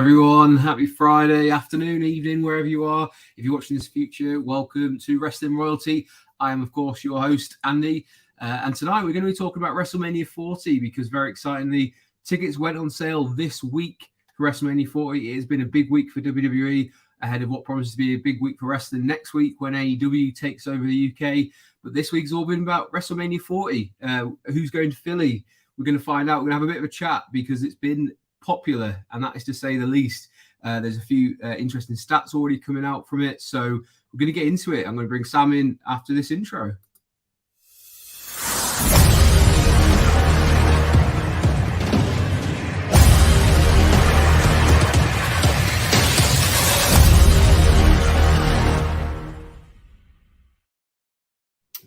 everyone. Happy Friday afternoon, evening, wherever you are. If you're watching this future, welcome to Wrestling Royalty. I am, of course, your host, Andy. And tonight we're going to be talking about WrestleMania 40 because, very excitingly, tickets went on sale this week for WrestleMania 40. It has been a big week for WWE ahead of what promises to be a big week for wrestling next week when AEW takes over the UK. But this week's all been about WrestleMania 40. Who's going to Philly? We're going to find out. We're going to have a bit of a chat because it's been popular, and that is to say the least. There's a few interesting stats already coming out from it, so we're going to get into it. I'm going to bring Sam in after this intro.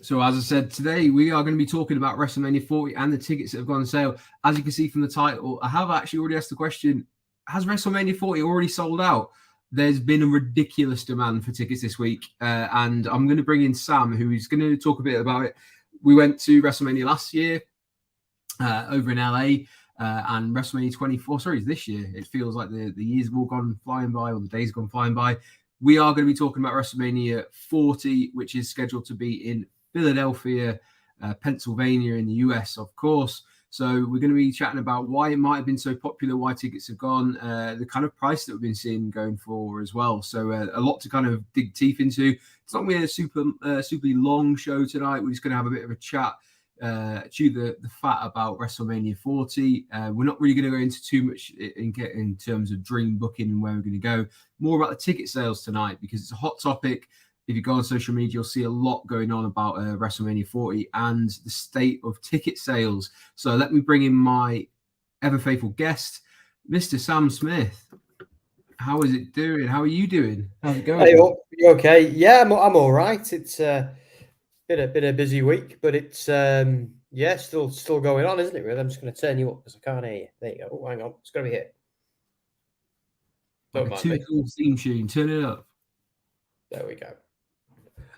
So as I said, today we are going to be talking about WrestleMania 40 and the tickets that have gone on sale. As you can see from the title, I have actually already asked the question, has WrestleMania 40 already sold out? There's been a ridiculous demand for tickets this week, and I'm going to bring in Sam, who is going to talk a bit about it. We went to WrestleMania last year over in LA, and WrestleMania 24, is this year. It feels like the years have all gone flying by, or the days have gone flying by. We are going to be talking about WrestleMania 40, which is scheduled to be in Philadelphia, Pennsylvania in the US, of course. So we're going to be chatting about why it might have been so popular, why tickets have gone, the kind of price that we've been seeing going for as well. So a lot to kind of dig teeth into. It's not going to be a super long show tonight. We're just going to have a bit of a chat, chew the fat about WrestleMania 40. We're not really going to go into too much in terms of dream booking and where we're going to go. More about the ticket sales tonight because it's a hot topic. If you go on social media, you'll see a lot going on about WrestleMania 40 and the state of ticket sales. So let me bring in my ever-faithful guest, Mr. Sam Smith. How is it doing? How are you doing? How's it going? Hey, you okay? Yeah, I'm all right. It's been a busy week, but it's still going on, isn't it? Really, I'm just going to turn you up because I can't hear you. There you go. Oh, hang on, it's got to be here. Don't mind me. Cool theme tune. Turn it up. There we go.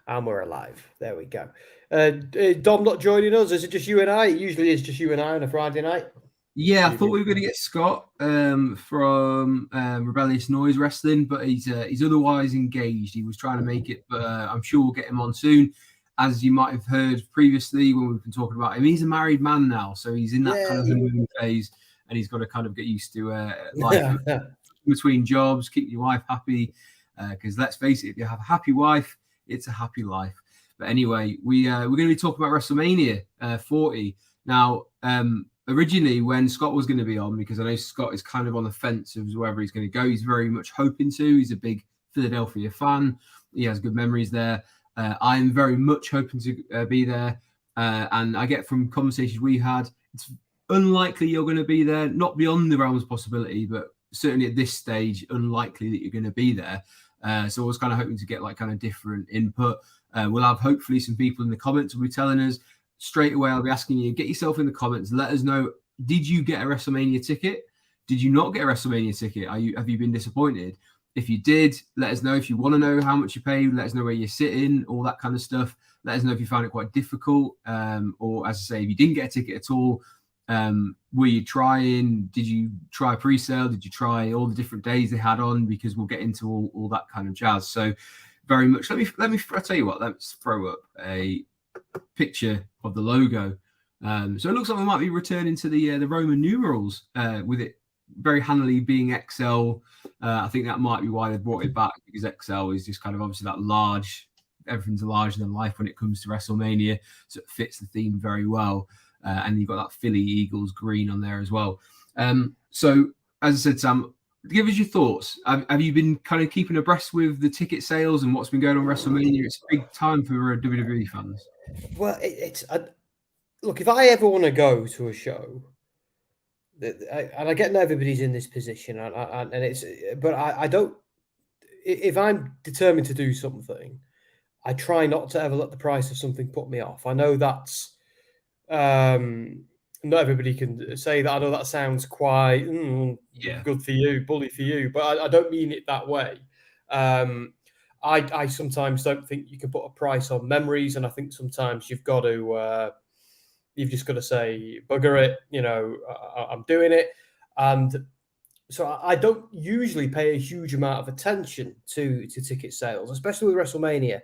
And we're alive. There we go. Dom not joining us. Is it just you and I? It usually is just you and I on a Friday night. Yeah, I thought we were going to get Scott from Rebellious Noise Wrestling, but he's otherwise engaged. He was trying to make it, but I'm sure we'll get him on soon. As you might have heard previously when we've been talking about him, he's a married man now, so he's in that kind of honeymoon phase, and he's got to kind of get used to life between jobs, keep your wife happy, because let's face it, if you have a happy wife, it's a happy life. But anyway, we're going to be talking about WrestleMania 40. Now, originally when Scott was going to be on, because I know Scott is kind of on the fence of whether he's going to go, he's very much hoping to. He's a big Philadelphia fan. He has good memories there. I'm very much hoping to be there. And I get from conversations we had, it's unlikely you're going to be there, not beyond the realms of possibility, but certainly at this stage, unlikely that you're going to be there. So I was kind of hoping to get like kind of different input. We'll have hopefully some people in the comments will be telling us straight away. I'll be asking you, get yourself in the comments. Let us know, did you get a WrestleMania ticket? Did you not get a WrestleMania ticket? Have you been disappointed? If you did, let us know. If you want to know how much you paid, let us know where you're sitting, all that kind of stuff. Let us know if you found it quite difficult. Or as I say, if you didn't get a ticket at all, were you trying? Did you try pre-sale? Did you try all the different days they had on? Because we'll get into all that kind of jazz. So very much. Let me. I'll tell you what. Let's throw up a picture of the logo. So it looks like we might be returning to the Roman numerals with it very handily being XL. I think that might be why they brought it back, because XL is just kind of obviously that large. Everything's larger than life when it comes to WrestleMania, so it fits the theme very well. And you've got that Philly Eagles green on there as well. So, as I said, Sam, give us your thoughts. Have you been kind of keeping abreast with the ticket sales and what's been going on WrestleMania? It's a big time for WWE fans. Well, look, if I ever want to go to a show, and I get that everybody's in this position, but I don't. If I'm determined to do something, I try not to ever let the price of something put me off. I know that's. Not everybody can say that. I know that sounds quite good for you, bully for you, but I don't mean it that way. I sometimes don't think you can put a price on memories, and I think sometimes you've just got to say bugger it. I'm doing it, and So I don't usually pay a huge amount of attention to ticket sales, especially with WrestleMania.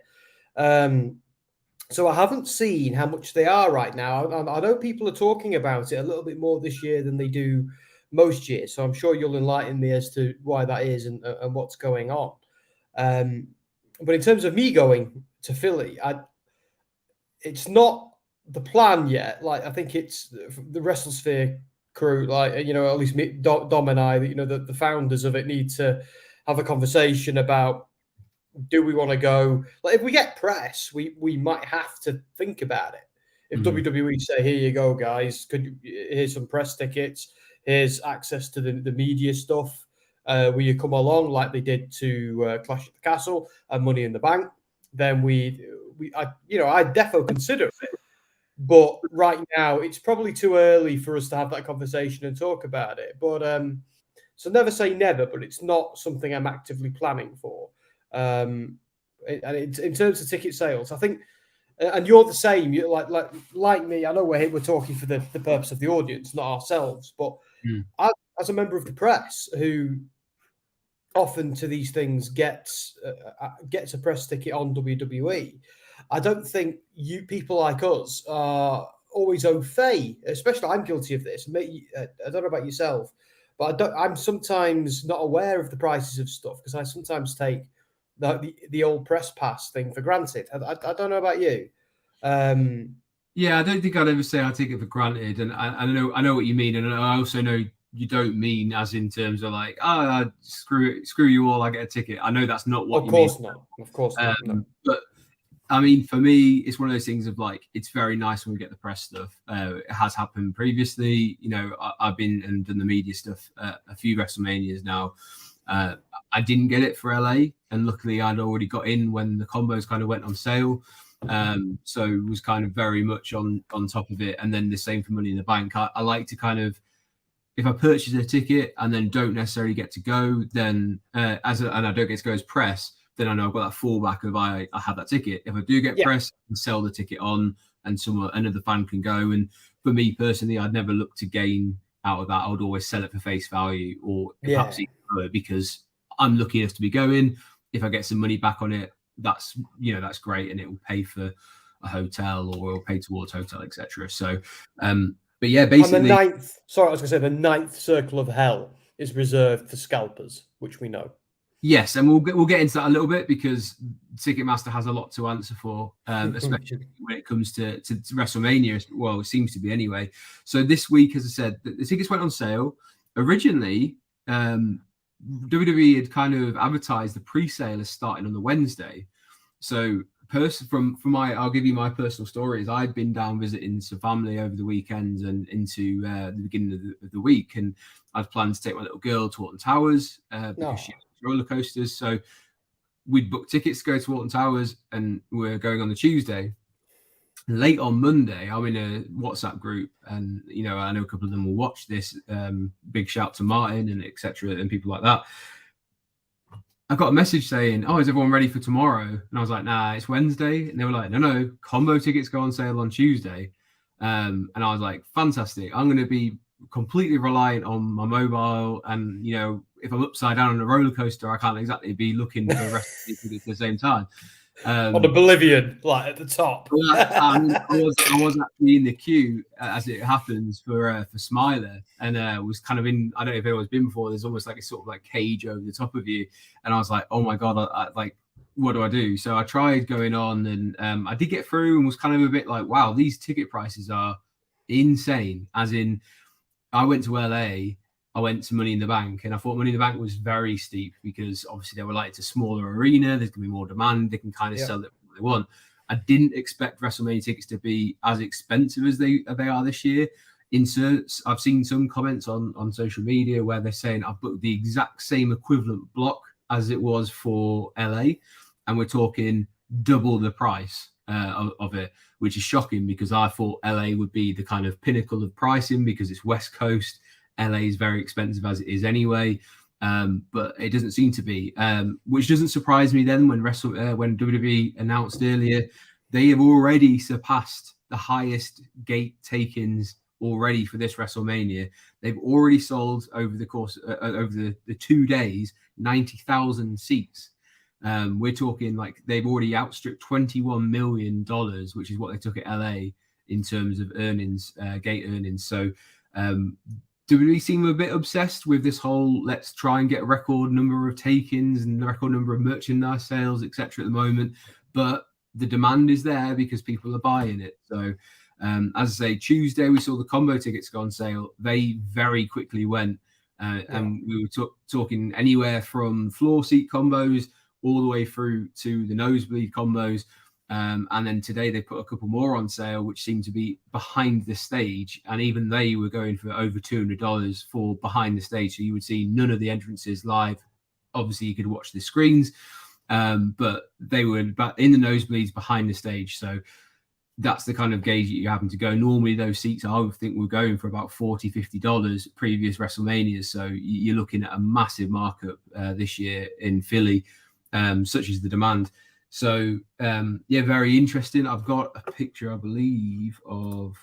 So I haven't seen how much they are right now. I know people are talking about it a little bit more this year than they do most years. So I'm sure you'll enlighten me as to why that is and what's going on. But in terms of me going to Philly, it's not the plan yet. Like I think it's the WrestleSphere crew, like at least me, Dom and I, the founders of it need to have a conversation about, do we want to go? Like if we get press, we might have to think about it. If WWE say, here you go, guys, here's some press tickets, here's access to the media stuff. Will you come along like they did to Clash at the Castle and Money in the Bank? Then I'd definitely consider it. But right now, it's probably too early for us to have that conversation and talk about it. But so never say never, but it's not something I'm actively planning for. And it's in terms of ticket sales, I think, and you're the same. You're like me. I know we're talking for the purpose of the audience, not ourselves. But as a member of the press who often to these things gets a press ticket on WWE, I don't think you people like us are always au fait. Especially, I'm guilty of this. I don't know about yourself, but I'm sometimes not aware of the prices of stuff because I sometimes take the old press pass thing for granted. I don't know about you. Yeah, I don't think I'd ever say I take it for granted, and I know what you mean, and I also know you don't mean as in terms of like, screw you all, I get a ticket. I know that's not what you mean. Of course not. No. But I mean, for me, it's one of those things of like, it's very nice when we get the press stuff. It has happened previously. I've been and done the media stuff a few WrestleManias now. I didn't get it for LA, and luckily I'd already got in when the combos kind of went on sale. So it was kind of very much on top of it. And then the same for Money in the Bank. I like to kind of, if I purchase a ticket and then don't necessarily get to go, then and I don't get to go as press, then I know I've got that fallback of I have that ticket. If I do get press, I can sell the ticket on and another fan can go. And for me personally, I'd never look to gain out of that. I would always sell it for face value or perhaps even lower because I'm lucky enough to be going. If I get some money back on it, that's great, and it will pay for a hotel or it'll pay towards hotel, etc. So, but yeah, basically, the ninth circle of hell is reserved for scalpers, which we know. Yes, and we'll get into that a little bit because Ticketmaster has a lot to answer for, especially when it comes to WrestleMania. Well, it seems to be anyway. So this week, as I said, the tickets went on sale. Originally, WWE had kind of advertised the pre-sale as starting on the Wednesday. So I'll give you my personal stories. I'd been down visiting some family over the weekend and into the beginning of the week, and I'd planned to take my little girl to Alton Towers because she likes roller coasters. So we'd booked tickets to go to Alton Towers, and we're going on the Tuesday. Late on Monday, I'm in a WhatsApp group, and I know a couple of them will watch this. Big shout to Martin and etc. and people like that. I got a message saying, "Oh, is everyone ready for tomorrow?" And I was like, "Nah, it's Wednesday." And they were like, "No, combo tickets go on sale on Tuesday." And I was like, "Fantastic! I'm going to be completely reliant on my mobile, and if I'm upside down on a roller coaster, I can't exactly be looking for rest at the same time." On the Bolivian, like at the top. I was actually in the queue as it happens for Smiler, and was kind of in. I don't know if anyone's been before. There's almost like a sort of like cage over the top of you, and I was like, "Oh my god!" I like, what do I do? So I tried going on, and I did get through, and was kind of a bit like, "Wow, these ticket prices are insane." As in, I went to LA. I went to Money in the Bank, and I thought Money in the Bank was very steep because obviously they were like, it's a smaller arena. There's going to be more demand. They can kind of sell it what they want. I didn't expect WrestleMania tickets to be as expensive as they are this year. I've seen some comments on social media where they're saying I've booked the exact same equivalent block as it was for LA, and we're talking double the price of it, which is shocking because I thought LA would be the kind of pinnacle of pricing because it's West Coast. LA is very expensive as it is anyway, but it doesn't seem to be, which doesn't surprise me then when WWE announced earlier they have already surpassed the highest gate takings already for this WrestleMania. They've already sold over the course over the 2 days 90,000 seats. We're talking like they've already outstripped $21 million, which is what they took at LA in terms of earnings, gate earnings. So WWE seem a bit obsessed with this whole let's try and get a record number of take-ins and the record number of merchandise sales, etc. at the moment. But the demand is there because people are buying it. So as I say, Tuesday we saw the combo tickets go on sale. They very quickly went. And we were talking anywhere from floor seat combos all the way through to the nosebleed combos. And then today they put a couple more on sale, which seemed to be behind the stage. And even they were going for over $200 for behind the stage. So you would see none of the entrances live. Obviously, you could watch the screens, but they were in the nosebleeds behind the stage. So that's the kind of gauge that you happen to go. Normally, those seats, I would think, were going for about $40, $50 previous WrestleManias. So you're looking at a massive markup this year in Philly, such as the demand. So, very interesting. I've got a picture, I believe, of...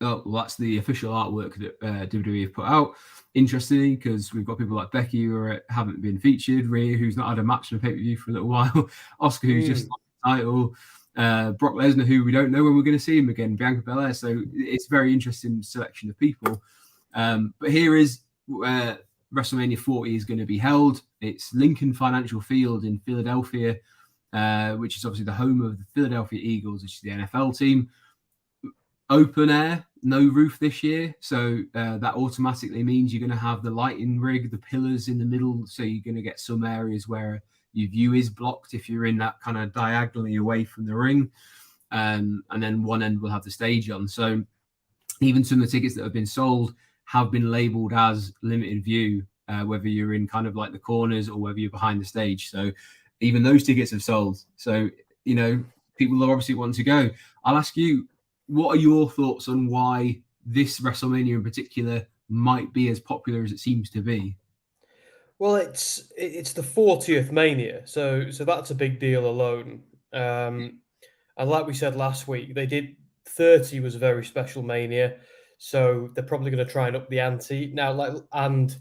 Oh, well, that's the official artwork that WWE have put out. Interesting, because we've got people like Becky who haven't been featured, Rhea, who's not had a match in a pay-per-view for a little while, Oscar, who's just lost the title, Brock Lesnar, who we don't know when we're going to see him again, Bianca Belair. So it's a very interesting selection of people. But here is where WrestleMania 40 is going to be held. It's Lincoln Financial Field in Philadelphia, which is obviously the home of the Philadelphia Eagles, which is the NFL team. Open air, no roof this year. So that automatically means you're going to have the lighting rig, the pillars in the middle. So you're going to get some areas where your view is blocked if you're in that kind of diagonally away from the ring. And then one end will have the stage on. So even some of the tickets that have been sold have been labeled as limited view, whether you're in kind of like the corners or whether you're behind the stage. So even those tickets have sold. So, people are obviously wanting to go. I'll ask you, what are your thoughts on why this WrestleMania in particular might be as popular as it seems to be? Well, it's the 40th Mania, so that's a big deal alone. And like we said last week, 30 was a very special Mania, so they're probably going to try and up the ante now. And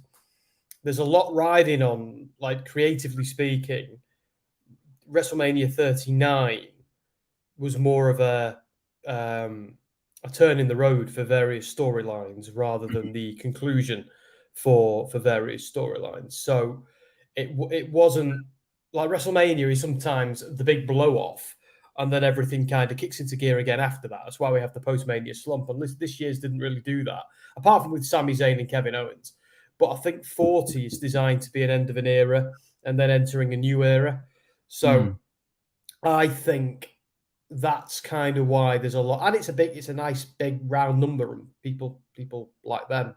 there's a lot riding on, like, creatively speaking. WrestleMania 39 was more of a turn in the road for various storylines rather than the conclusion for various storylines. So it wasn't like WrestleMania is sometimes the big blow off, and then everything kind of kicks into gear again after that. That's why we have the post-Mania slump. And this year's didn't really do that, apart from with Sami Zayn and Kevin Owens. But I think 40 is designed to be an end of an era and then entering a new era. So I think that's kind of why there's a lot, and it's a nice big round number, and people like them.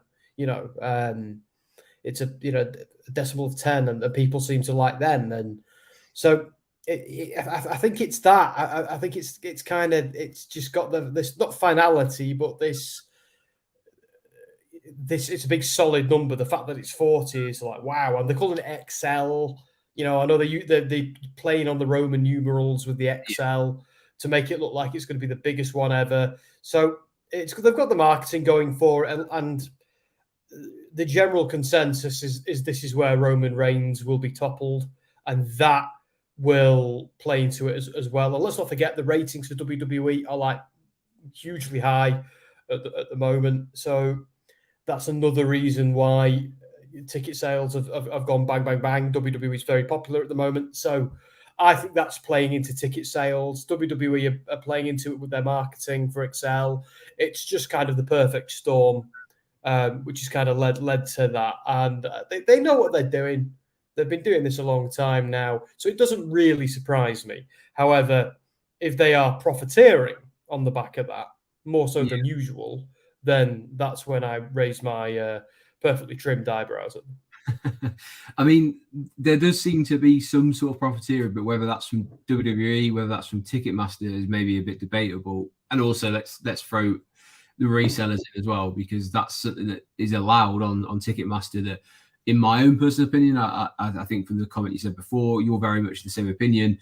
It's a decimal of 10, and people seem to like them, and so I think it's that. I think it's just got this not finality, but this it's a big solid number. The fact that it's 40 is like wow, and they're calling it XL. I know they're playing on the Roman numerals with the XL to make it look like it's going to be the biggest one ever. So they've got the marketing going for it, and the general consensus is this is where Roman Reigns will be toppled, and that will play into it as well. And let's not forget the ratings for WWE are like hugely high at the moment. So that's another reason why ticket sales have gone bang, bang, bang. WWE is very popular at the moment. So I think that's playing into ticket sales. WWE are playing into it with their marketing for Excel. It's just kind of the perfect storm, which has kind of led to that. And they know what they're doing. They've been doing this a long time now. So it doesn't really surprise me. However, if they are profiteering on the back of that, more so than usual, then that's when I raise my perfectly trimmed eyebrows at them. I mean, there does seem to be some sort of profiteering, but whether that's from WWE, whether that's from Ticketmaster is maybe a bit debatable. And also, let's throw the resellers in as well, because that's something that is allowed on Ticketmaster that, in my own personal opinion, I think from the comment you said before, you're very much the same opinion.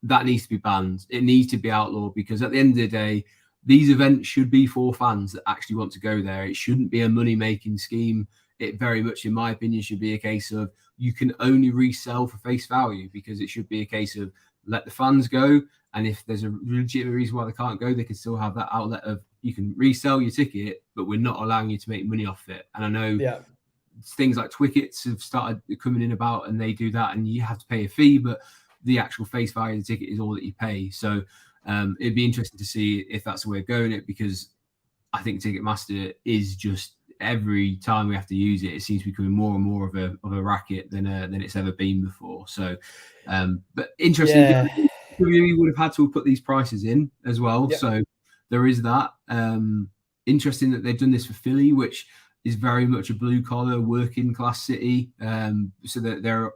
That needs to be banned. It needs to be outlawed, because at the end of the day, these events should be for fans that actually want to go there. It shouldn't be a money-making scheme. It very much, in my opinion, should be a case of you can only resell for face value, because it should be a case of let the fans go. And if there's a legitimate reason why they can't go, they can still have that outlet of you can resell your ticket, but we're not allowing you to make money off it. And I know things like Twickets have started coming in about, and they do that, and you have to pay a fee, but the actual face value of the ticket is all that you pay. So it'd be interesting to see if that's the way of going it, because I think Ticketmaster is just, every time we have to use it, it seems to be becoming more and more of a racket than it's ever been before. So, but interesting, we would have had to have put these prices in as well. So there is that. Interesting that they've done this for Philly, which is very much a blue collar working class city. So that they're,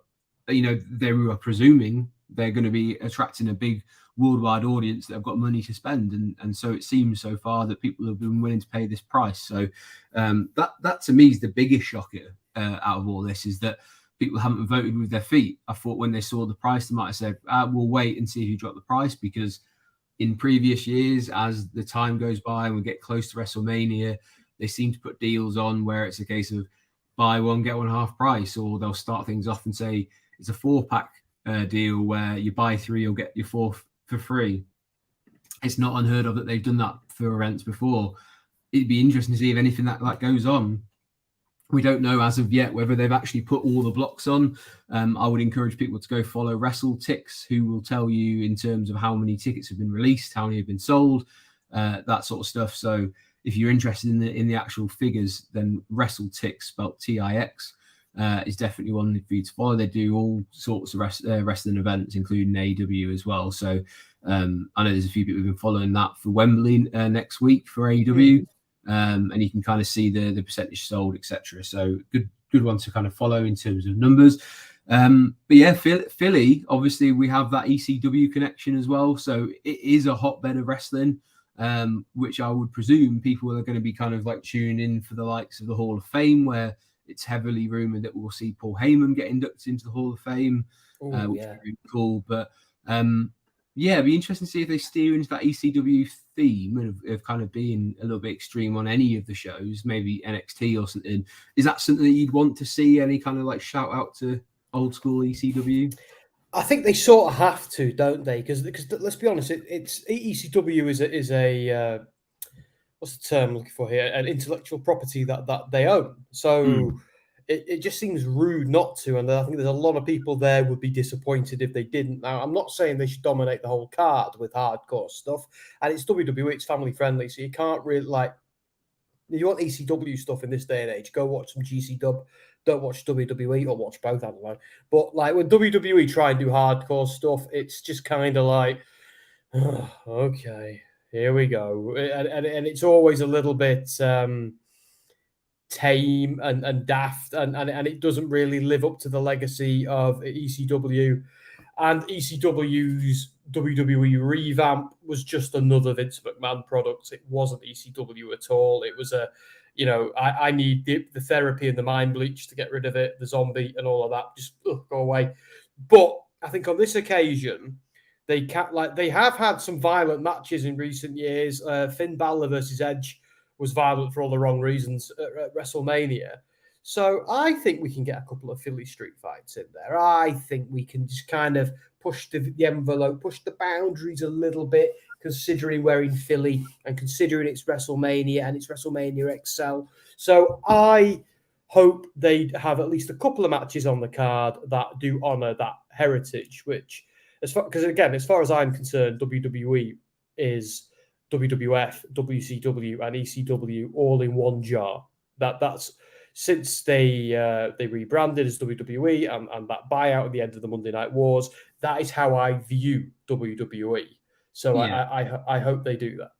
they were presuming they're going to be attracting a big worldwide audience that have got money to spend, and so it seems so far that people have been willing to pay this price. So that to me is the biggest shocker out of all this, is that people haven't voted with their feet. I thought when they saw the price, they might have said, we'll wait and see who dropped the price, because in previous years, as the time goes by and we get close to WrestleMania, they seem to put deals on where it's a case of buy one, get one half price, or they'll start things off and say it's a 4-pack deal where you buy 3, you'll get your 4th for free. It's not unheard of that they've done that for events before. It'd be interesting to see if anything that goes on. We don't know as of yet whether they've actually put all the blocks on. I would encourage people to go follow WrestleTix, who will tell you in terms of how many tickets have been released, how many have been sold, that sort of stuff. So if you're interested in the actual figures, then WrestleTix, spelled Tix, is definitely one for you to follow. They do all sorts of wrestling events, including AEW as well. So I know there's a few people who've been following that for Wembley next week for AEW. And you can kind of see the percentage sold, etc. So good one to kind of follow in terms of numbers. But yeah, Philly, obviously we have that ECW connection as well. So it is a hotbed of wrestling, which I would presume people are going to be kind of like tuning in for the likes of the Hall of Fame, where it's heavily rumored that we'll see Paul Heyman get inducted into the Hall of Fame, which is really cool. But yeah, it'd be interesting to see if they steer into that ECW theme of kind of being a little bit extreme on any of the shows, maybe NXT or something. Is that something that you'd want to see? Any kind of like shout out to old school ECW? I think they sort of have to, don't they? Because let's be honest, it's ECW is a what's the term I'm looking for here? An intellectual property that they own. So it just seems rude not to. And I think there's a lot of people there would be disappointed if they didn't. Now, I'm not saying they should dominate the whole card with hardcore stuff. And it's WWE, it's family friendly. So you can't really if you want ECW stuff in this day and age, go watch some GC Dub. Don't watch WWE, or watch both, I don't know. But like when WWE try and do hardcore stuff, it's just kind of like, oh, okay, here we go. And it's always a little bit tame and daft, and it doesn't really live up to the legacy of ECW. And ECW's WWE revamp was just another Vince McMahon product. It wasn't ECW at all. It was I need the therapy and the mind bleach to get rid of it, the zombie and all of that. Just go away. But I think on this occasion, they have had some violent matches in recent years. Finn Balor versus Edge was violent for all the wrong reasons at WrestleMania. So I think we can get a couple of Philly street fights in there. I think we can just kind of push the envelope, push the boundaries a little bit, considering we're in Philly and considering it's WrestleMania and it's WrestleMania XL. So I hope they have at least a couple of matches on the card that do honor that heritage, which, because again, as far as I'm concerned, WWE is WWF, WCW, and ECW all in one jar. That's since they rebranded as WWE and that buyout at the end of the Monday Night Wars. That is how I view WWE. So yeah. I hope they do that.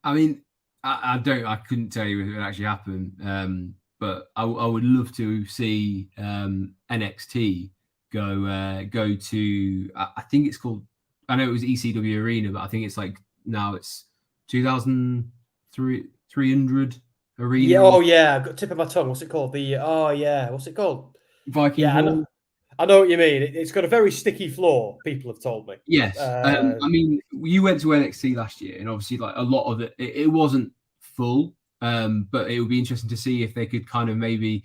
I mean, I couldn't tell you if it would actually happen, but I would love to see NXT go to. I think it's called. I know it was ECW Arena, but I think it's like now it's 2,300 Arena. Yeah. Oh yeah. I've got tip of my tongue. What's it called? What's it called? Viking Hall. I know what you mean. It's got a very sticky floor, people have told me. Yes. I mean, you went to NXT last year, and obviously, like a lot of it wasn't full. But it would be interesting to see if they could kind of maybe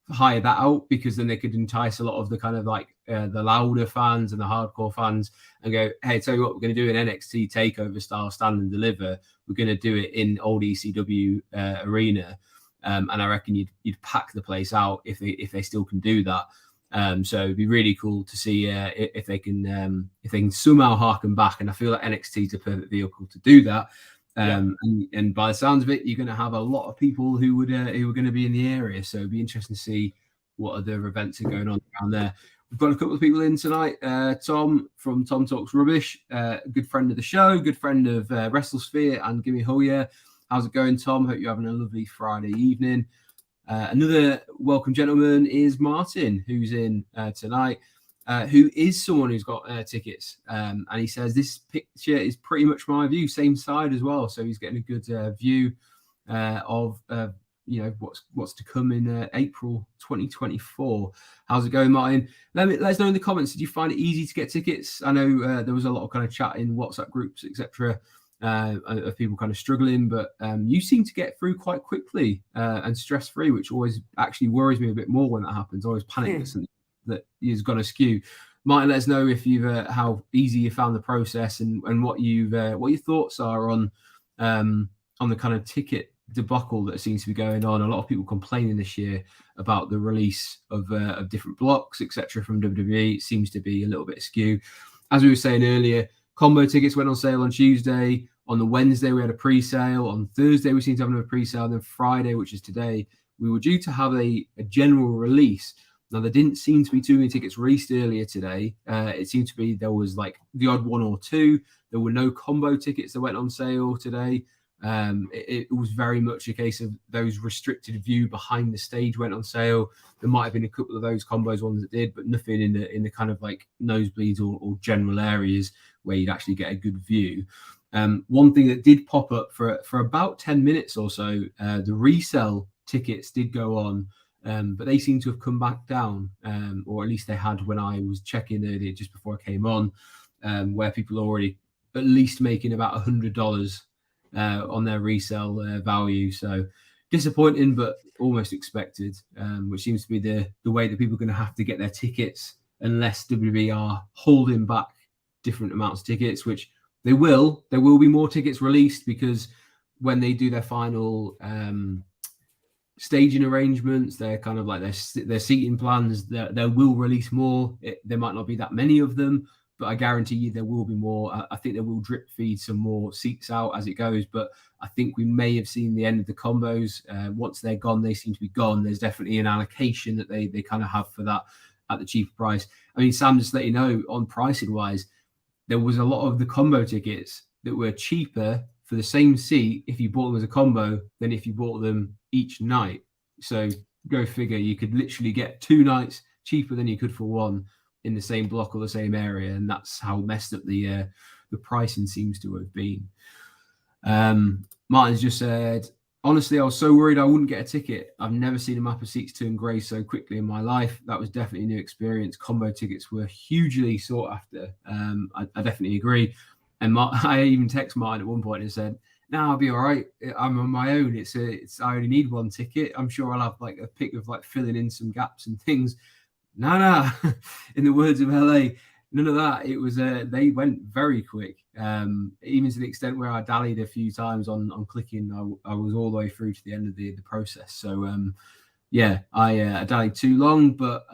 hire that out, because then they could entice a lot of the kind of like the louder fans and the hardcore fans and go, hey, tell you what, we're going to do an NXT takeover style stand and deliver. We're going to do it in old ECW arena. And I reckon you'd pack the place out if they still can do that. So it'd be really cool to see if they can somehow harken back. And I feel like NXT is a perfect vehicle to do that. And by the sounds of it, you're going to have a lot of people who are going to be in the area. So it'd be interesting to see what other events are going on around there. We've got a couple of people in tonight. Tom from Tom Talks Rubbish, good friend of the show, good friend of WrestleSphere and Gimme Ho Yeah. How's it going, Tom? Hope you're having a lovely Friday evening. Another welcome gentleman is Martin, who's in tonight, who is someone who's got tickets. And he says, this picture is pretty much my view, same side as well. So he's getting a good view of what's to come in April 2024. How's it going, Martin? Let us know in the comments. Did you find it easy to get tickets? I know there was a lot of kind of chat in WhatsApp groups, etc., of people kind of struggling, but you seem to get through quite quickly and stress-free, which always actually worries me a bit more when that happens. I always panic that is going to skew. Martin, let us know if you've how easy you found the process and what your thoughts are on the kind of ticket debacle that seems to be going on. A lot of people complaining this year about the release of different blocks, etc., from WWE. It seems to be a little bit askew. As we were saying earlier, combo tickets went on sale on Tuesday. On the Wednesday, we had a pre-sale. On Thursday, we seem to have another pre-sale. And then Friday, which is today, we were due to have a general release. Now, there didn't seem to be too many tickets released earlier today. It seemed to be there was like the odd one or two. There were no combo tickets that went on sale today. It was very much a case of those restricted view behind the stage went on sale. There might have been a couple of those combos ones that did, but nothing in the kind of like nosebleeds or general areas where you'd actually get a good view. One thing that did pop up for about 10 minutes or so, the resell tickets did go on, but they seem to have come back down, or at least they had when I was checking earlier just before I came on, where people are already at least making about $100 on their resale value. So disappointing, but almost expected, which seems to be the way that people are going to have to get their tickets unless WWE are holding back different amounts of tickets, which they will. There will be more tickets released because when they do their final staging arrangements, they're kind of like their seating plans, they will release more. There might not be that many of them, but I guarantee you there will be more. I think they will drip feed some more seats out as it goes, but I think we may have seen the end of the combos. Once they're gone, they seem to be gone. There's definitely an allocation that they kind of have for that at the cheaper price. I mean, Sam, just let you know, on pricing wise, there was a lot of the combo tickets that were cheaper for the same seat if you bought them as a combo than if you bought them each night. So go figure, you could literally get 2 nights cheaper than you could for one in the same block or the same area, and that's how messed up the pricing seems to have been. Martin's just said, honestly, I was so worried I wouldn't get a ticket. I've never seen a map of seats turn grey so quickly in my life. That was definitely a new experience. Combo tickets were hugely sought after. I definitely agree. And I even texted Martin at one point and said, "No, I'll be all right. I'm on my own. I only need one ticket. I'm sure I'll have like a pick of like filling in some gaps and things." No. In the words of LA, none of that. It was they went very quick, even to the extent where I dallied a few times on clicking. I was all the way through to the end of the process. So I dallied too long, but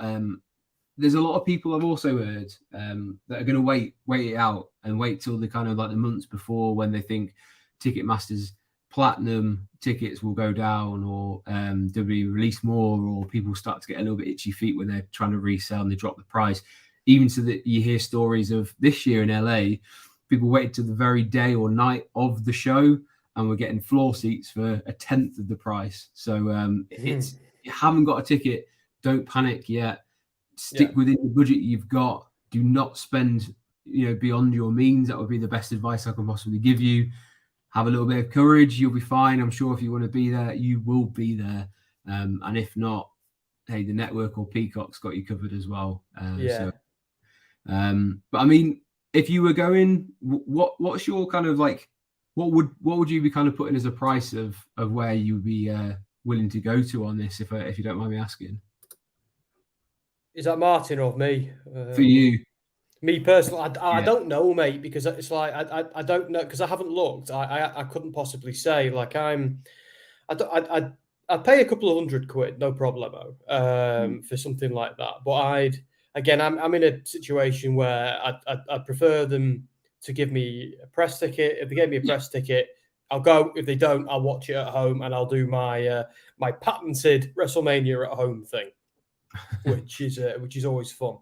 there's a lot of people I've also heard that are going to wait it out and wait till the kind of like the months before, when they think Ticketmaster's platinum tickets will go down, or WWE release more, or people start to get a little bit itchy feet when they're trying to resell and they drop the price. Even so that you hear stories of this year in LA, people waited to the very day or night of the show and we're getting floor seats for 1/10 of the price. So it's, you haven't got a ticket, don't panic yet. Stick within the budget you've got. Do not spend beyond your means. That would be the best advice I can possibly give you. Have a little bit of courage. You'll be fine. I'm sure if you want to be there, you will be there. And if not, hey, the network or Peacock's got you covered as well. But I mean, if you were going, what's your kind of like, what would you be kind of putting as a price of where you'd be willing to go to on this, if you don't mind me asking? Is that Martin or me? For you. Me personally, I Yeah. don't know, mate, because it's like I don't know, because I haven't looked. I couldn't possibly say. Like I'd pay a couple of £100, no problemo, for something like that. But I'm in a situation where I'd prefer them to give me a press ticket. If they gave me a press ticket, I'll go. If they don't, I'll watch it at home, and I'll do my patented WrestleMania at home thing, which is always fun.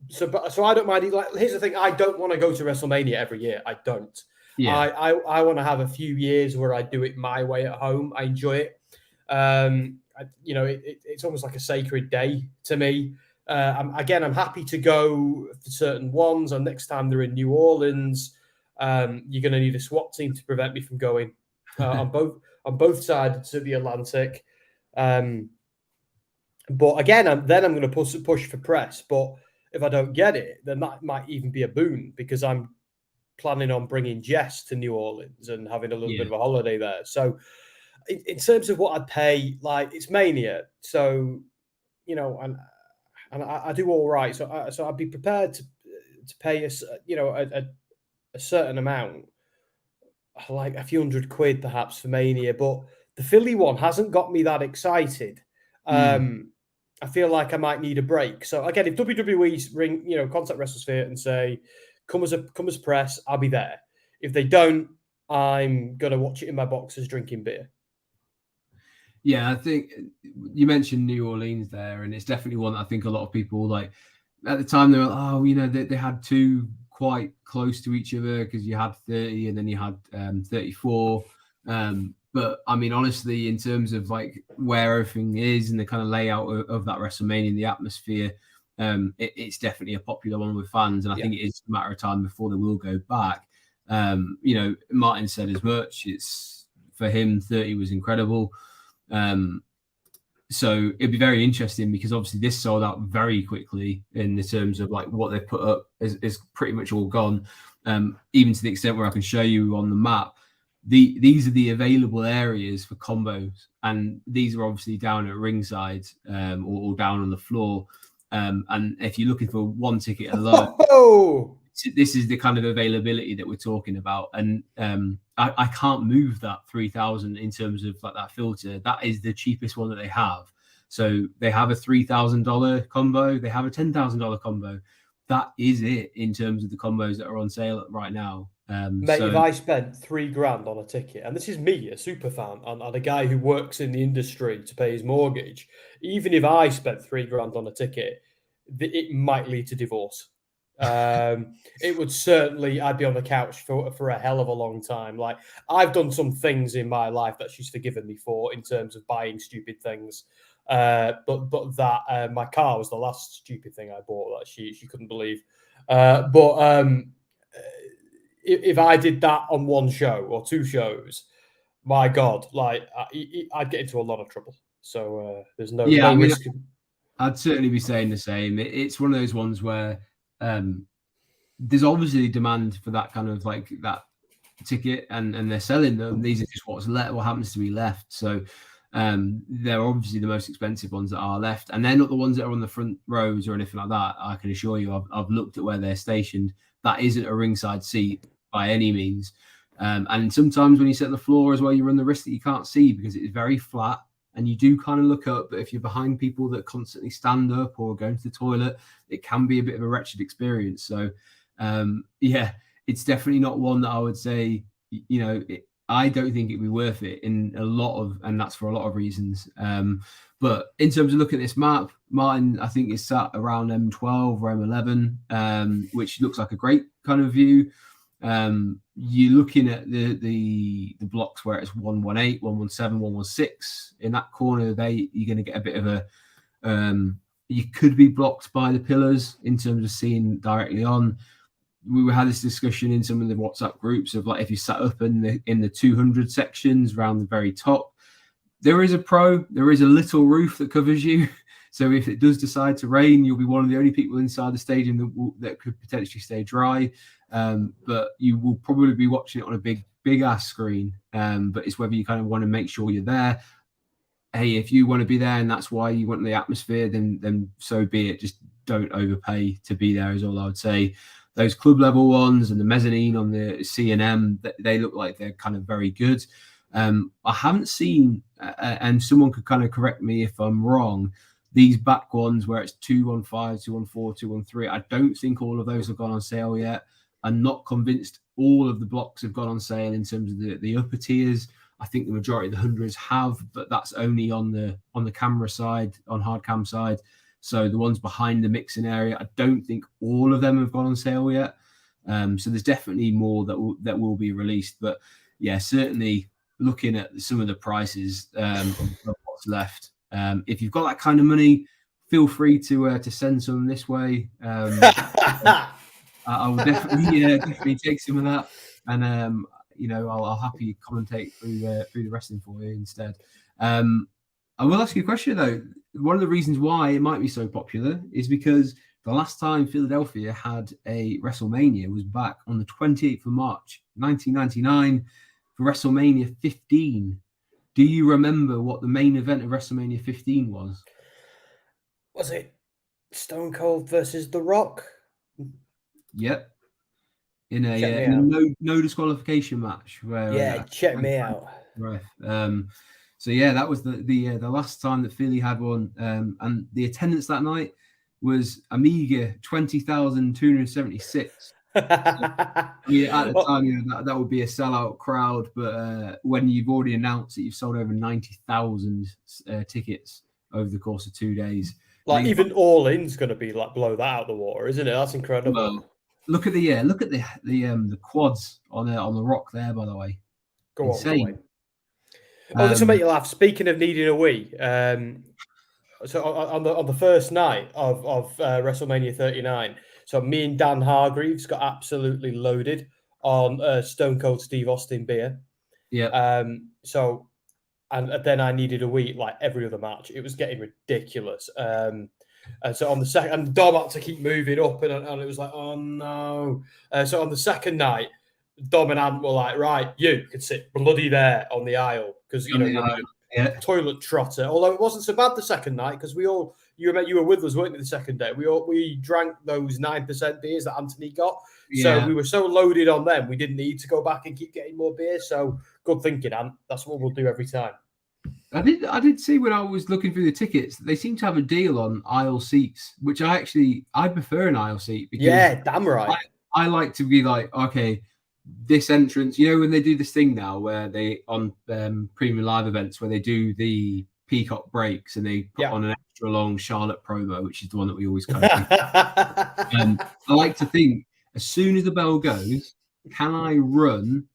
So I don't mind. Like, here's the thing: I don't want to go to WrestleMania every year. I don't. Yeah. I want to have a few years where I do it my way at home. I enjoy it. It's almost like a sacred day to me. I'm happy to go for certain ones. And next time they're in New Orleans, you're going to need a SWAT team to prevent me from going on both sides of the Atlantic. But again, I'm going to push for press. But if I don't get it, then that might even be a boon, because I'm planning on bringing Jess to New Orleans and having a little bit of a holiday there. So in terms of what I'd pay, like, it's Mania. So, and I do all right. So I'd be prepared to pay a certain amount, like a few £100 perhaps for Mania. But the Philly one hasn't got me that excited. I feel like I might need a break. So again, if WWE contact WrestleSphere and say, come as press, I'll be there. If they don't, I'm gonna watch it in my boxers drinking beer. Yeah, I think you mentioned New Orleans there, and it's definitely one that I think a lot of people, like, at the time they were like, they had two quite close to each other, because you had 30 and then you had 34. But I mean, honestly, in terms of like where everything is and the kind of layout of that WrestleMania and the atmosphere, it's definitely a popular one with fans, and I think it is a matter of time before they will go back. Martin said as much. It's, for him, 30 was incredible. So it'd be very interesting, because obviously this sold out very quickly in the terms of like what they put up is pretty much all gone. Even to the extent where I can show you on the map, these are the available areas for combos, and these are obviously down at ringside, or down on the floor. And if you're looking for one ticket alone, this is the kind of availability that we're talking about. And I can't move that 3,000 in terms of like that filter. That is the cheapest one that they have. So they have a $3,000 combo. They have a $10,000 combo. That is it in terms of the combos that are on sale right now. Mate, if I spent $3,000 on a ticket, and this is me, a super fan, and a guy who works in the industry to pay his mortgage, even if I spent $3,000 on a ticket, it might lead to divorce. It would certainly, I'd be on the couch for a hell of a long time. Like, I've done some things in my life that she's forgiven me for, in terms of buying stupid things. But that my car was the last stupid thing I bought that she couldn't believe. If I did that on one show or two shows, my God, like I'd get into a lot of trouble. So there's no risk. I'd certainly be saying the same. It's one of those ones where there's obviously demand for that kind of like that ticket, and they're selling them. These are just what happens to be left. So they're obviously the most expensive ones that are left, and they're not the ones that are on the front rows or anything like that. I can assure you, I've looked at where they're stationed. That isn't a ringside seat by any means. And sometimes when you sit on the floor as well, you run the risk that you can't see, because it is very flat and you do kind of look up. But if you're behind people that constantly stand up or go to the toilet, it can be a bit of a wretched experience. So it's definitely not one that I would say, I don't think it'd be worth it and that's for a lot of reasons. But in terms of looking at this map, Martin, I think, is sat around M12 or M11, which looks like a great kind of view. You're looking at the blocks where it's 118, 117, 116. In that corner, you're going to get a bit of a. You could be blocked by the pillars in terms of seeing directly on. We had this discussion in some of the WhatsApp groups of like, if you sat up in the 200 sections around the very top, there is a little roof that covers you. So if it does decide to rain, you'll be one of the only people inside the stadium that could potentially stay dry. But you will probably be watching it on a big ass screen. But it's whether you kind of want to make sure you're there. Hey, if you want to be there and that's why you want the atmosphere, then so be it. Just don't overpay to be there is all I would say. Those club level ones and the mezzanine on the C&M, they look like they're kind of very good. I haven't seen, and someone could kind of correct me if I'm wrong, these back ones where it's 215, 214, 213. I don't think all of those have gone on sale yet. I'm not convinced all of the blocks have gone on sale in terms of the upper tiers. I think the majority of the hundreds have, but that's only on the camera side, on hard cam side. So the ones behind the mixing area, I don't think all of them have gone on sale yet. So there's definitely more that will be released. But yeah, certainly looking at some of the prices of what's left. If you've got that kind of money, feel free to send some this way. I will definitely take some of that, and I'll happily commentate through the wrestling for you instead. I will ask you a question though. One of the reasons why it might be so popular is because the last time Philadelphia had a WrestleMania was back on the 28th of March, 1999, for WrestleMania 15. Do you remember what the main event of WrestleMania 15 was? Was it Stone Cold versus The Rock? Yep. In a no disqualification match where check me out. Right. So yeah, that was the last time that Philly had one, and the attendance that night was a meager 20,276. At the time, that would be a sellout crowd, but when you've already announced that you've sold over 90,000 tickets over the course of 2 days, like even All In's going to be like blow that out of the water, isn't it? That's incredible. Well, look at the quads on the Rock there, by the way. Go on. Oh, this will make you laugh. Speaking of needing a wee, so on the first night of WrestleMania 39, so me and Dan Hargreaves got absolutely loaded on Stone Cold Steve Austin beer. Yeah. So, and then I needed a wee like every other match. It was getting ridiculous. And so on the second, and Dom had to keep moving up, and it was like, oh no. So on the second night, Dom and Ant were like, right, you can sit bloody there on the aisle because you know you're a toilet trotter. Although it wasn't so bad the second night because you were with us, weren't you? The second day, we drank those 9% beers that Anthony got. Yeah. So we were so loaded on them, we didn't need to go back and keep getting more beer. So good thinking, Ant. That's what we'll do every time. I did see when I was looking through the tickets, they seem to have a deal on aisle seats, which I prefer an aisle seat because damn right. I like to be like, okay, this entrance, when they do this thing now where they on premium live events where they do the peacock breaks and they put on an extra long Charlotte promo, which is the one that we always kind of I like to think as soon as the bell goes, can I run,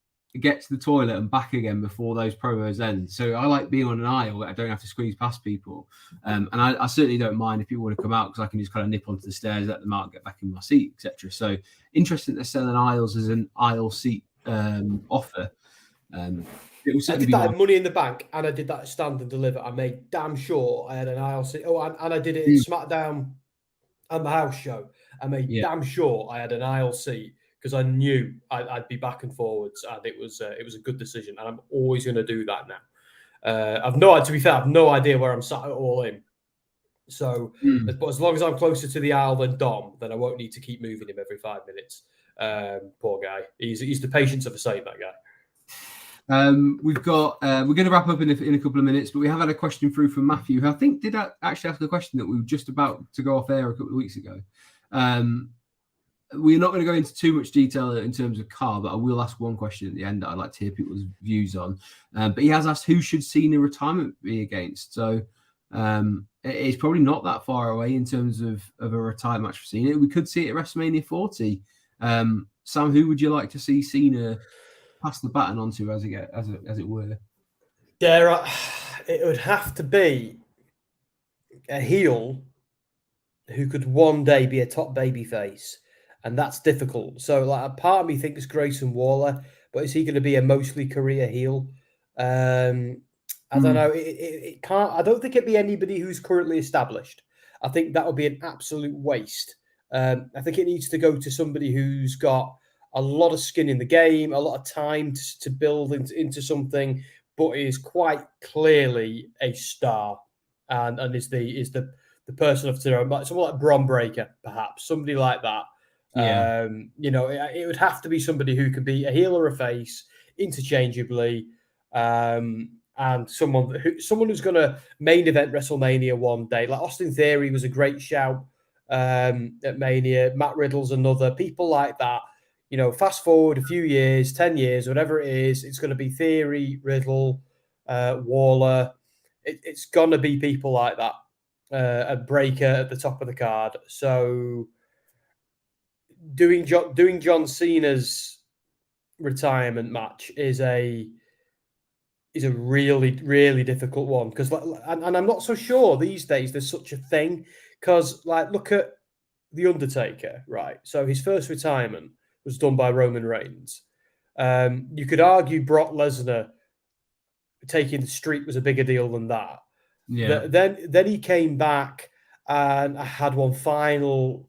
get to the toilet and back again before those promos end? So I like being on an aisle that I don't have to squeeze past people. And I certainly don't mind if people want to come out because I can just kind of nip onto the stairs, let them out, get back in my seat, etc. So interesting they're selling aisles as an aisle seat offer. It will certainly I did that at Money in the Bank and I did that at Stand and Deliver. I made damn sure I had an aisle seat. Oh, and I did it at SmackDown and the house show. I made damn sure I had an aisle seat because I knew I'd be back and forwards, and it was a good decision, and I'm always going to do that now. To be fair, I've no idea where I'm sat at All In. So, but as long as I'm closer to the aisle than Dom, then I won't need to keep moving him every 5 minutes. Poor guy. He's the patience of a saint, that guy. We've got we're going to wrap up in a couple of minutes, but we have had a question through from Matthew, who I think did actually ask the question that we were just about to go off air a couple of weeks ago. We're not going to go into too much detail in terms of car, but I will ask one question at the end that I'd like to hear people's views on. But he has asked, who should Cena retirement be against? So it's probably not that far away in terms of a retired match for Cena. We could see it at WrestleMania 40. Sam, who would you like to see Cena pass the baton onto, as it were? It would have to be a heel who could one day be a top babyface, and that's difficult. So, like, a part of me thinks Grayson Waller, but is he going to be a mostly career heel? I don't know. It can't. I don't think it'd be anybody who's currently established. I think that would be an absolute waste. I think it needs to go to somebody who's got a lot of skin in the game, a lot of time to build into something, but is quite clearly a star, and is the person of today, someone like Bron Breakker, perhaps somebody like that. Yeah. It would have to be somebody who could be a heel or a face interchangeably, and someone who's going to main event WrestleMania one day. Like Austin Theory was a great shout at Mania. Matt Riddle's another. People like that. Fast forward a few years, 10 years, whatever it is, it's going to be Theory, Riddle, Waller. It's going to be people like that. A Breaker at the top of the card. So doing John Cena's retirement match is a really, really difficult one, because and I'm not so sure these days there's such a thing, because look at The Undertaker, right? So his first retirement was done by Roman Reigns. You could argue Brock Lesnar taking the streak was a bigger deal than that. Yeah. Then he came back and had one final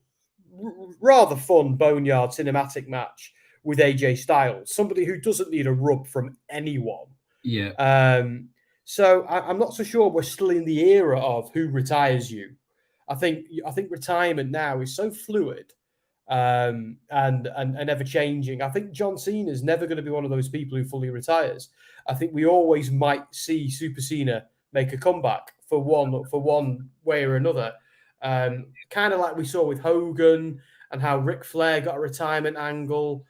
rather fun boneyard cinematic match with AJ Styles, somebody who doesn't need a rub from anyone. Yeah. So I'm not so sure we're still in the era of who retires you. I think retirement now is so fluid and ever changing. I think John Cena is never going to be one of those people who fully retires. I think we always might see Super Cena make a comeback for one way or another. Kind of like we saw with Hogan, and how Ric Flair got a retirement angle,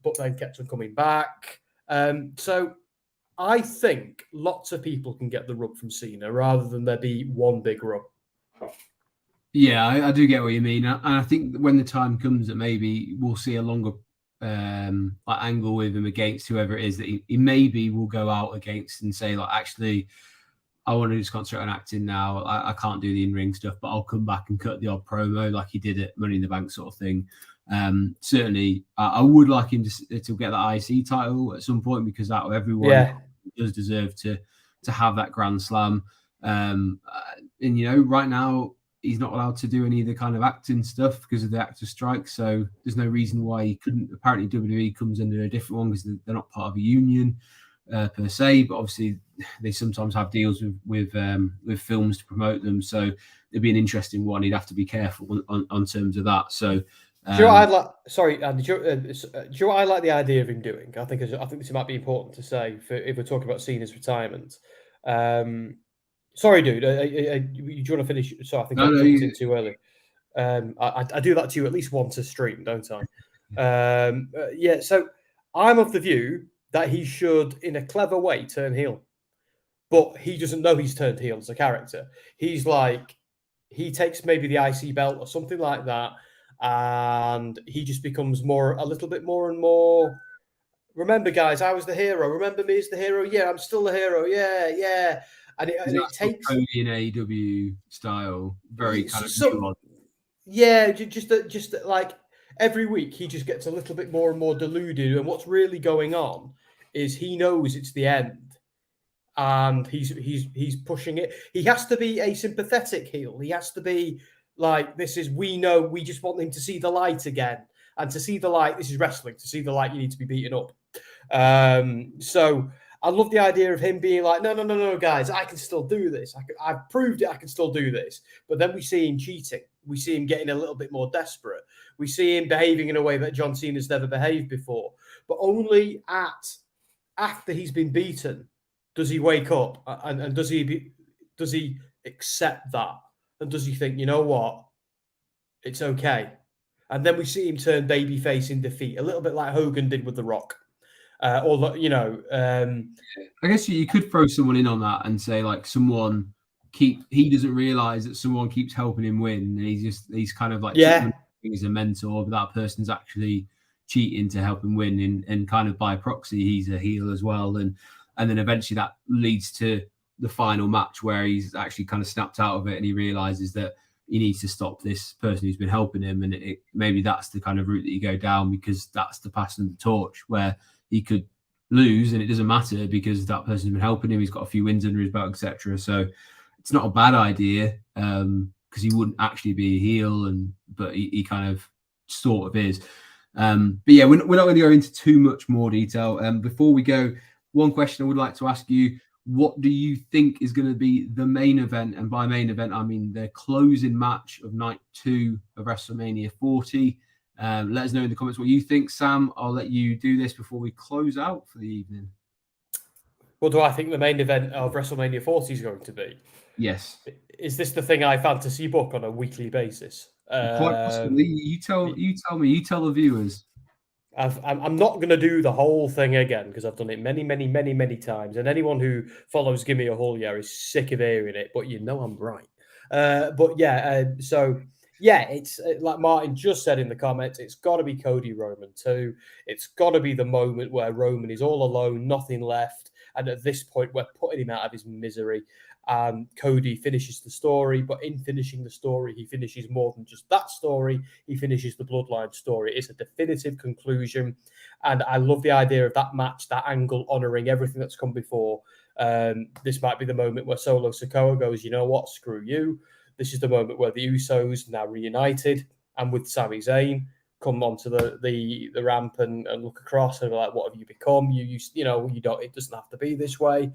but then kept on coming back. So I think lots of people can get the rub from Cena rather than there be one big rub. Yeah, I do get what you mean, and I think when the time comes that maybe we'll see a longer angle with him against whoever it is that he maybe will go out against and say, like, actually, I want to just concentrate on acting now. I can't do the in-ring stuff, but I'll come back and cut the odd promo like he did at Money in the Bank sort of thing. Certainly, I would like him to get that IC title at some point, because out of everyone, he does deserve to have that Grand Slam. And right now he's not allowed to do any of the kind of acting stuff because of the actor strike. So there's no reason why he couldn't. Apparently, WWE comes under a different one because they're not part of a union per se, but obviously they sometimes have deals with films to promote them. So it'd be an interesting one. He'd have to be careful on terms of that. So. Do you know what I'd like? Sorry, Andy. Do you know what I like the idea of him doing? I think this might be important to say if we're talking about Cena's retirement. Sorry, dude. Do you want to finish? So I think I jumped in too early. I do that to you at least once a stream, don't I? Yeah. So I'm of the view that he should, in a clever way, turn heel, but he doesn't know he's turned heel as a character. He's like, he takes maybe the IC belt or something like that, and he just becomes a little bit more and more. Remember, guys, I was the hero. Remember me as the hero. Yeah, I'm still the hero. Yeah. And it takes Cody in AEW style, very kind of nuanced. Yeah, just like every week he just gets a little bit more and more deluded, and what's really going on is he knows it's the end, and he's pushing it. He has to be a sympathetic heel. He has to be like, we know, we just want him to see the light again, and to see the light, this is wrestling. To see the light, you need to be beaten up. So I love the idea of him being like, no, guys, I can still do this. I've proved it. I can still do this. But then we see him cheating. We see him getting a little bit more desperate. We see him behaving in a way that John Cena's never behaved before. But only after he's been beaten does he wake up, and does he accept that, and does he think, you know what, it's okay. And then we see him turn babyface in defeat, a little bit like Hogan did with The Rock. I guess you could throw someone in on that and say, like, he doesn't realize that someone keeps helping him win, and he's kind of like he's a mentor, but that person's actually cheating to help him win, and kind of by proxy he's a heel as well, and then eventually that leads to the final match where he's actually kind of snapped out of it and he realizes that he needs to stop this person who's been helping him, and maybe that's the kind of route that you go down, because that's the passing of the torch, where he could lose and it doesn't matter because that person's been helping him. He's got a few wins under his belt, etc. So it's not a bad idea, because he wouldn't actually be a heel, but he kind of sort of is. But yeah, we're not going to go into too much more detail. Before we go, one question I would like to ask you: what do you think is going to be the main event? And by main event, I mean the closing match of night 2 of WrestleMania 40. Let us know in the comments what you think. Sam, I'll let you do this before we close out for the evening. What do I think the main event of WrestleMania 40 is going to be? Yes. Is this the thing I fantasy book on a weekly basis? Quite possibly. You tell me. You tell the viewers. I'm not going to do the whole thing again because I've done it many times. And anyone who follows Gimme a Whole Year is sick of hearing it, but you know I'm right. It's like Martin just said in the comments, it's got to be Cody Roman too. It's got to be the moment where Roman is all alone, nothing left. And at this point, we're putting him out of his misery. Cody finishes the story, but in finishing the story, he finishes more than just that story. He finishes the Bloodline story. It's a definitive conclusion. And I love the idea of that match, that angle, honoring everything that's come before. This might be the moment where Solo Sikoa goes, you know what, screw you. This is the moment where the Usos, now reunited, and with Sami Zayn, come onto the ramp and look across and be like, what have you become? You don't. It doesn't have to be this way.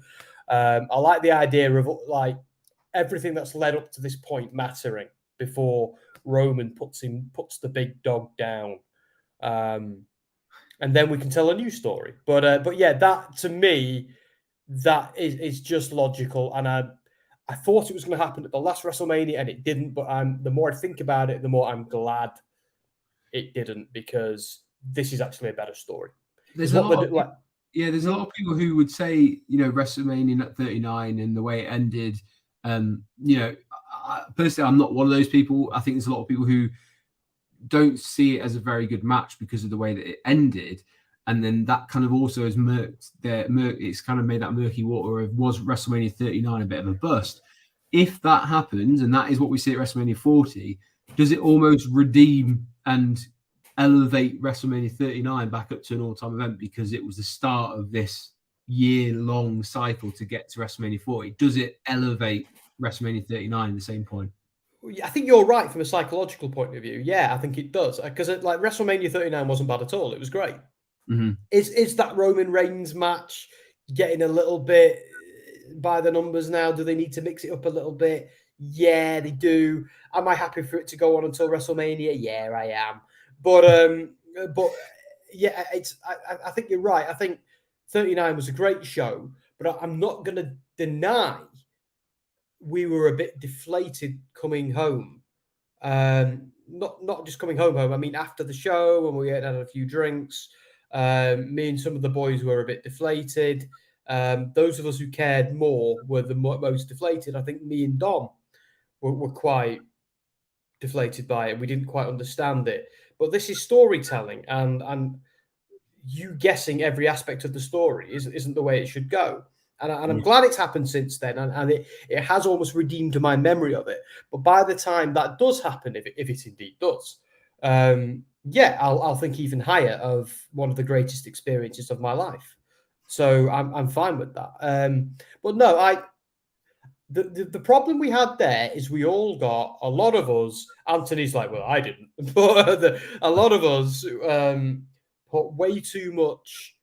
I like the idea of like everything that's led up to this point mattering before Roman puts the big dog down, and then we can tell a new story. But yeah, that to me, that is just logical, and I thought it was going to happen at the last WrestleMania, and it didn't. But the more I think about it, the more I'm glad it didn't, because this is actually a better story. There's a lot of people who would say, WrestleMania 39 and the way it ended. Personally, I'm not one of those people. I think there's a lot of people who don't see it as a very good match because of the way that it ended. And then that kind of also has it's kind of made that murky water of, was WrestleMania 39 a bit of a bust? If that happens, and that is what we see at WrestleMania 40, does it almost redeem and elevate WrestleMania 39 back up to an all-time event because it was the start of this year-long cycle to get to WrestleMania 40? Does it elevate WrestleMania 39 at the same point? I think you're right from a psychological point of view. Yeah, I think it does, because like WrestleMania 39 wasn't bad at all. It was great. Mm-hmm. Is that Roman Reigns match getting a little bit by the numbers now? Do they need to mix it up a little bit? Yeah, they do. Am I happy for it to go on until WrestleMania? Yeah, I am. But yeah, I think you're right. I think 39 was a great show, but I'm not going to deny we were a bit deflated coming home. Not just coming home. I mean, after the show, when we had a few drinks, me and some of the boys were a bit deflated. Those of us who cared more were the most deflated. I think me and Dom were quite deflated by it. We didn't quite understand it. But this is storytelling, and you guessing every aspect of the story isn't the way it should go. And I'm glad it's happened since then, and it has almost redeemed my memory of it. But by the time that does happen, if it indeed does, I'll think even higher of one of the greatest experiences of my life. So I'm fine with that. But no, the problem we had there is we all got, a lot of us, Anthony's like, well, I didn't, but a lot of us put way too much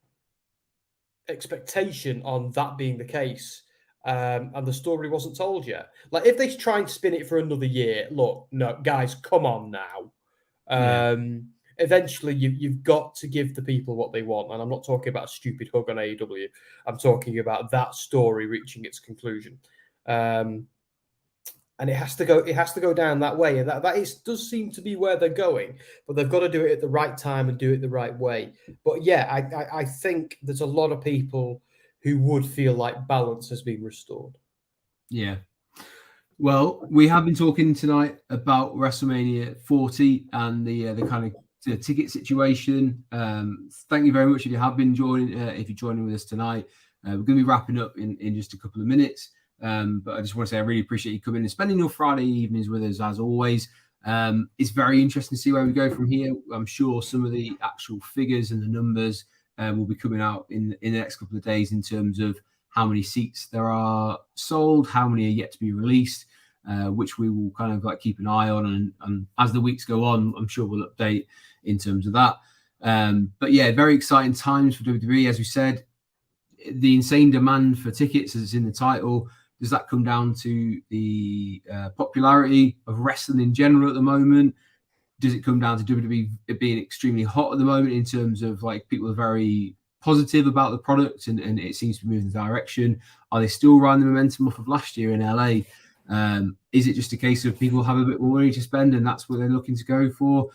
expectation on that being the case, and the story wasn't told yet. Like, if they try and spin it for another year, look, no, guys, come on now. Eventually, you've got to give the people what they want, and I'm not talking about a stupid hug on AEW. I'm talking about that story reaching its conclusion, and it has to go down that way, and that does seem to be where they're going. But they've got to do it at the right time and do it the right way. But yeah, I think there's a lot of people who would feel like balance has been restored. Yeah. Well, we have been talking tonight about WrestleMania 40 and the kind of ticket situation. Thank you very much if you have been joining. If you're joining with us tonight, we're going to be wrapping up in just a couple of minutes. But I just want to say I really appreciate you coming and spending your Friday evenings with us as always. It's very interesting to see where we go from here. I'm sure some of the actual figures and the numbers will be coming out in the next couple of days in terms of how many seats there are sold, how many are yet to be released. which we will kind of like keep an eye on. And as the weeks go on, I'm sure we'll update in terms of that. But yeah, very exciting times for WWE. As we said, the insane demand for tickets, as it's in the title, does that come down to the popularity of wrestling in general at the moment? Does it come down to WWE being extremely hot at the moment in terms of like people are very positive about the product and it seems to be moving in the direction? Are they still riding the momentum off of last year in LA? Is it just a case of people have a bit more money to spend and that's what they're looking to go for?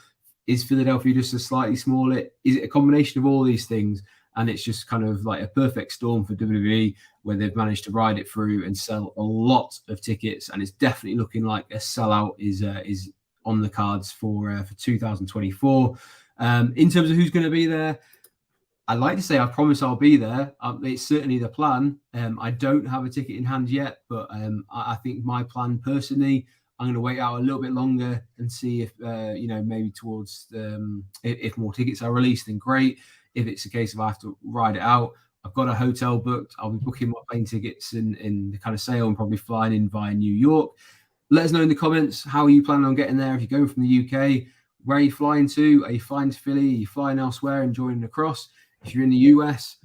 Is Philadelphia just a slightly smaller? Is it a combination of all these things? And it's just kind of like a perfect storm for WWE where they've managed to ride it through and sell a lot of tickets. And it's definitely looking like a sellout is on the cards for 2024. In terms of who's going to be there, I'd like to say I promise I'll be there. It's certainly the plan. I don't have a ticket in hand yet, but I think my plan personally, I'm going to wait out a little bit longer and see if, maybe towards if more tickets are released, then great. If it's a case of I have to ride it out, I've got a hotel booked. I'll be booking my plane tickets in the kind of sale and probably flying in via New York. Let us know in the comments, how are you planning on getting there? If you're going from the UK, where are you flying to? Are you flying to Philly? Are you flying elsewhere and joining across? If you're in the US,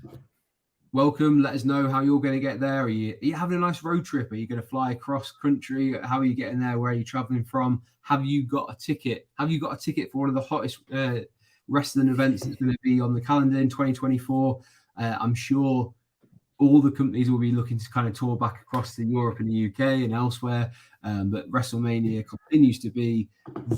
welcome. Let us know how you're going to get there. Are you having a nice road trip? Are you going to fly across country? How are you getting there? Where are you traveling from? Have you got a ticket? Have you got a ticket for one of the hottest wrestling events that's going to be on the calendar in 2024? I'm sure all the companies will be looking to kind of tour back across to Europe and the UK and elsewhere. But WrestleMania continues to be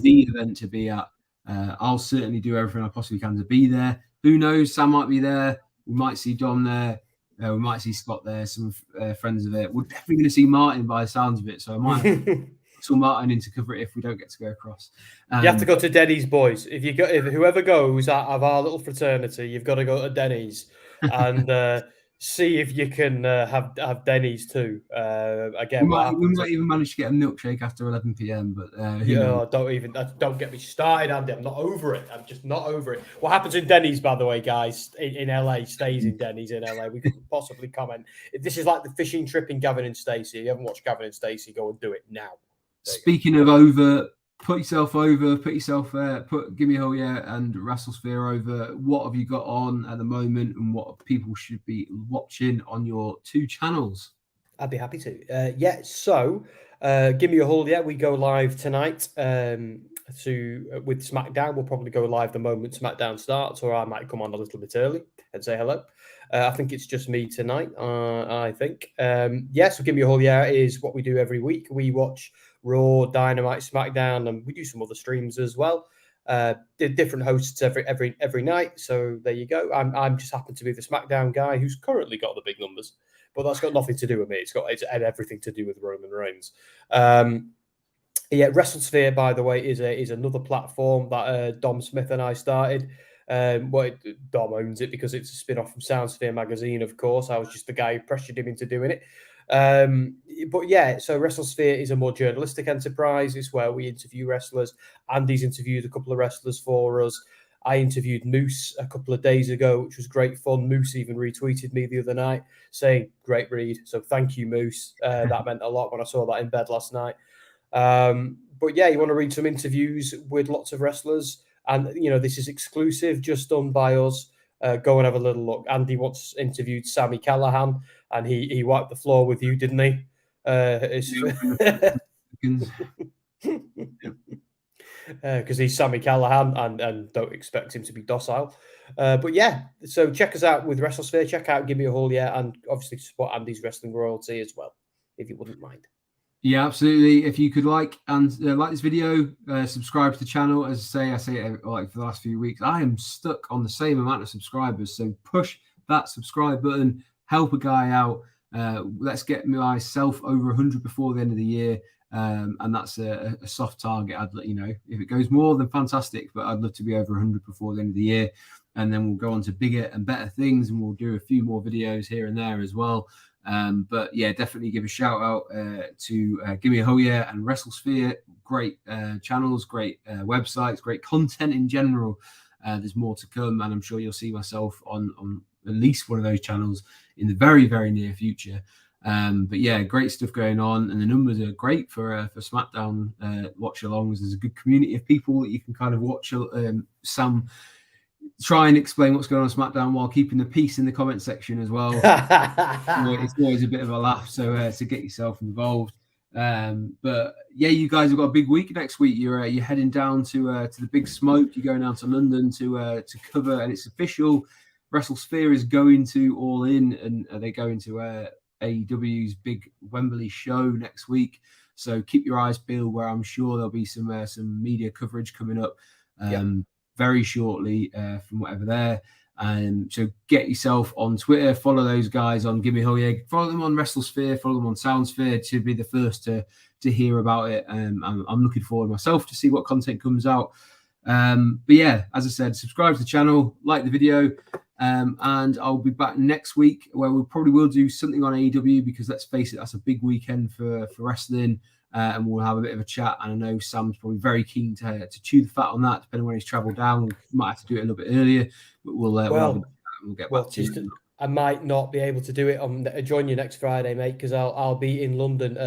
the event to be at. I'll certainly do everything I possibly can to be there. Who knows? Sam might be there. We might see Dom there. We might see Scott there, some friends of it. We're definitely going to see Martin by the sounds of it. So I might have to put Martin in to cover it if we don't get to go across. You have to go to Denny's, boys. If whoever goes out of our little fraternity, you've got to go to Denny's and see if you can have Denny's too. Again, we might even manage to get a milkshake after 11 p.m. But don't get me started, Andy. I'm not over it. I'm just not over it. What happens in Denny's, by the way, guys, in LA stays in Denny's in LA. We could possibly comment. This is like the fishing trip in Gavin and Stacey. If you haven't watched Gavin and Stacey, go and do it now. Speaking of over, put yourself over, Give Me a Hell Yeah and WrestleSphere over. What have you got on at the moment and what people should be watching on your two channels? I'd be happy to. So Give Me a Hell Yeah, we go live tonight with SmackDown. We'll probably go live the moment SmackDown starts, or I might come on a little bit early and say hello. I think it's just me tonight, I think. So Give Me a Hell Yeah is what we do every week. We watch Raw, Dynamite, SmackDown, and we do some other streams as well. Different hosts every night. So there you go. I'm just happen to be the SmackDown guy who's currently got the big numbers, but that's got nothing to do with me. It's everything to do with Roman Reigns. WrestleSphere, by the way, is another platform that Dom Smith and I started. Dom owns it because it's a spin-off from SoundSphere magazine, of course. I was just the guy who pressured him into doing it. So WrestleSphere is a more journalistic enterprise. It's where we interview wrestlers. Andy's interviewed a couple of wrestlers for us. I interviewed Moose a couple of days ago, which was great fun. Moose even retweeted me the other night saying, great read. So thank you, Moose. That meant a lot when I saw that in bed last night. You want to read some interviews with lots of wrestlers. And, this is exclusive, just done by us. Go and have a little look. Andy once interviewed Sami Callihan, and he wiped the floor with you, didn't he? Because he's Sami Callihan and don't expect him to be docile. So check us out with WrestleSphere. Check out Give Me a Hell Yeah, and obviously support Andy's Wrestling Royalty as well, if you wouldn't mind. Yeah, absolutely. If you could like this video, subscribe to the channel. As I say it like for the last few weeks, I am stuck on the same amount of subscribers. So push that subscribe button, help a guy out. Let's get myself over 100 before the end of the year. And that's a soft target. I'd let you know if it goes more, then fantastic. But I'd love to be over 100 before the end of the year. And then we'll go on to bigger and better things, and we'll do a few more videos here and there as well. Definitely give a shout out to Give Me a Hell Yeah and WrestleSphere. Great channels, great websites, great content in general. There's more to come, and I'm sure you'll see myself on at least one of those channels in the very, very near future. But yeah, great stuff going on, and the numbers are great for SmackDown watch alongs. There's a good community of people that you can kind of watch. Sam try and explain what's going on SmackDown while keeping the peace in the comment section as well. It's always a bit of a laugh, so get yourself involved. But yeah, you guys have got a big week next week. You're heading down to the Big Smoke. You're going down to London to cover, and it's official. WrestleSphere is going to All In, and they're going to AEW's big Wembley show next week. So keep your eyes peeled, where I'm sure there'll be some media coverage coming up very shortly from whatever there. So get yourself on Twitter, follow those guys on Gimme Hell Yeah, follow them on WrestleSphere, follow them on SoundSphere to be the first to hear about it. I'm looking forward myself to see what content comes out. But yeah, as I said, subscribe to the channel, like the video, and I'll be back next week where we probably will do something on AEW, because let's face it, that's a big weekend for wrestling. And we'll have a bit of a chat. And I know Sam's probably very keen to chew the fat on that, depending on when he's travelled down. We might have to do it a little bit earlier, but we'll get back to it. I might not be able to do it join you next Friday, mate, because I'll be in London.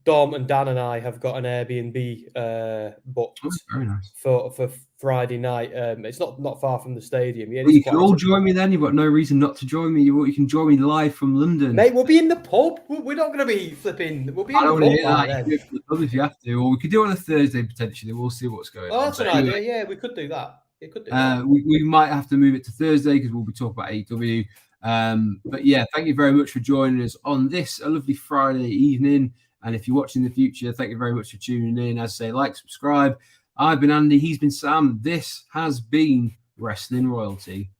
Dom and Dan and I have got an Airbnb booked very nice. for Friday night. It's not far from the stadium. Yeah, you can all join me then. You've got no reason not to join me. You can join me live from London. Mate, we'll be in the pub. We're not going to be flipping. We'll be in the pub. You can pub if you have to, or we could do it on a Thursday potentially. We'll see what's going on. Oh, that's an idea. Yeah, we could do that. We might have to move it to Thursday because we'll be talking about AEW. But yeah, thank you very much for joining us on this a lovely Friday evening. And if you're watching in the future, thank you very much for tuning in. As I say, like, subscribe. I've been Andy. He's been Sam. This has been Wrestling Royalty.